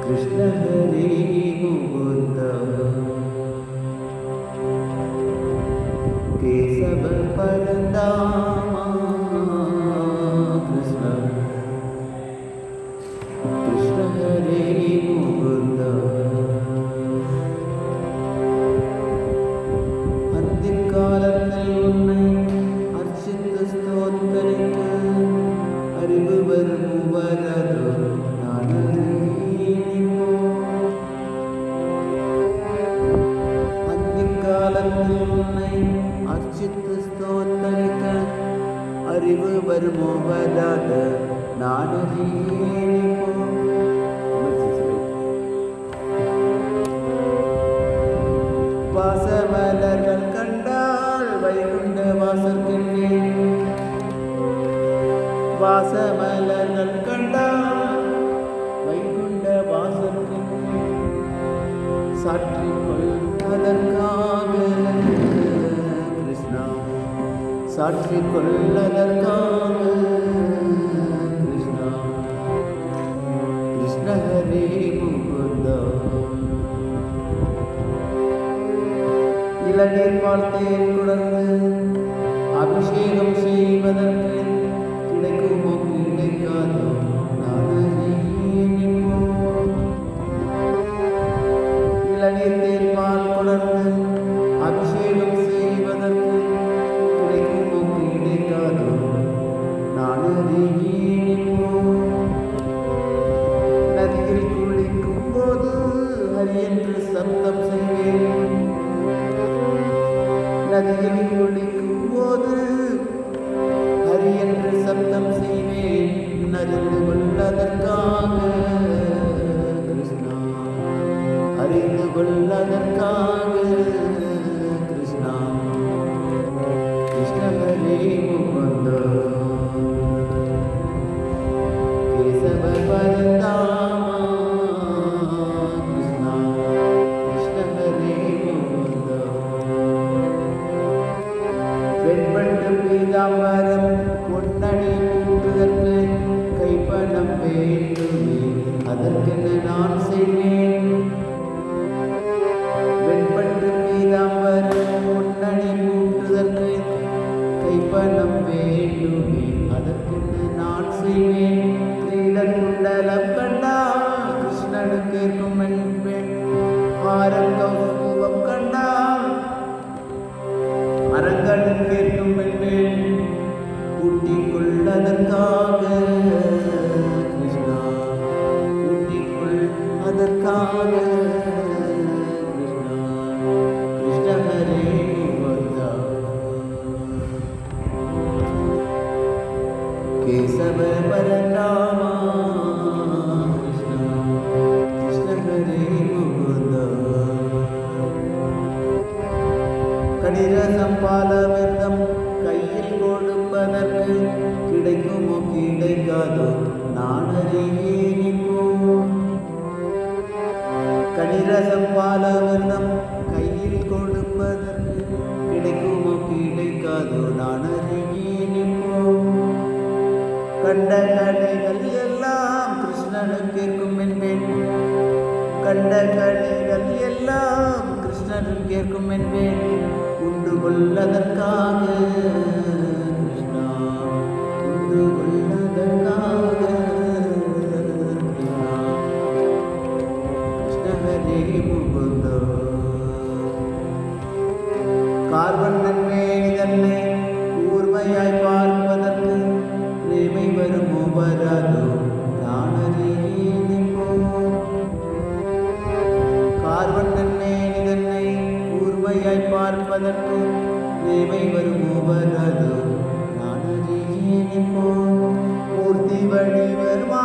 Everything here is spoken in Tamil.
कृष्ण हरे मुकुंद केशव परंदामा कृष्ण कृष्ण हरे मुकुंद अंतिकालத்தில் உன்னை அர்ச்சித்து ஸ்தோத்தரிக்க அறிவு வரும் வரதோ அந்திக்காலத்தில் உன்னை அர்ச்சித்து ஸ்தோத்தரிக்க அறிவு வருமோ வராத நாடறியேனிப்போ. வாசமலர்கள் கண்டால் வைகுண்ட வாசற்கென்னே வாசமலர்கள் கண்டால் வைகுண்ட வாசற்கென்னே சாற்றிக்கொள் அதற்காக கிருஷ்ணா சாற்றிக்கொள் அதற்காக கிருஷ்ணா கிருஷ்ண ஹரே முகுந்தா. இளநீர் பார்த்தேன் குடர்ந்து அபிஷேகம் செய்வதற்கு கிடைக்குமோ கிடைக்காதோ இளநீர் தேர்பால் குடர்ந்து அபிஷேகம் செய்வதற்கு கிடைக்குமோ கிடைக்காதோ நான் அறியேனிப்போ. நதியில் குளிக்கும் போது ஹரி என்று சப்தம் செய்வேன் நதியில் குளிக்கும் போது ஹரி என்று சப்தம் செய்வேன் அறிந்து கொள்ளதற்காக கிருஷ்ணா அறிந்து கொள்ளதற்காக கிருஷ்ணா கிருஷ்ண ஹரே முகுந்த கேசவ பரந்தாமா கிருஷ்ணா கிருஷ்ண ஹரே முகுந்த. வெண்பட்டு பீதாம்பரம் பொன்னணி கூட்டுதற்கு கைப்பணம் வேண்டுமே அதற்கென நான் செய்வேன். வெண்பட்டு பீதாம்பரம் பொன்னணி கூட்டுதற்கு கைப்பணம் வேண்டுமே அதற்கென நான் செய்வேன். கிரீடன் குண்டலம் கண்டால் கிருஷ்ணனுக்கு இருக்கும் என்பேன். ஆரம் கௌரவம் கண்டால் அரங்கன் கேட்கும் என்பேன். ஊட்டிக் கொள்ளதற்காக கிருஷ்ணா ஊட்டிக் கொள் அதற்காக கிருஷ்ணா கிருஷ்ண ஹரே முகுந்தா கேசவ பரந்தாமா கிருஷ்ணா கிருஷ்ண ஹரே முகுந்தா. கடிரசம் பாலமிர்தம் கையில் கொடுப்பதற்கு கிடைக்குமோ கிடைக்காதோ நான் அறியேனிப்போ. கடிரசம் பாலமிர்தம் கையில் கொடுப்பதற்கு கிடைக்குமோ கிடைக்காதோ நான் அறியேனிப்போ. கண்ட கலைகள் எல்லாம் கிருஷ்ணனுக்கு இருக்கும் என்பேன். கண்ட கலைகள் எல்லாம் கிருஷ்ணனுக்கு இருக்கும் என்பேன். உண்டு கொள்ளதற்காக கிருஷ்ணா உண்டு கொள்ளதற்காக கிருஷ்ணா கிருஷ்ண ஹரே முகுந்த. கார்வண்ணன் மேனி தன்னை கூர்மையாய் பார்ப்பதற்கு பிரேமை வருமோ வராதோ நான் அறியேனிப்போ. கார்வண்ணன் மேனி தன்னை கூர்மையாய் பார்ப்பதற்கு பிரேமை வருமோ வராதோ நான் அறியேனிப்போ. மூர்த்தி வடிவருமா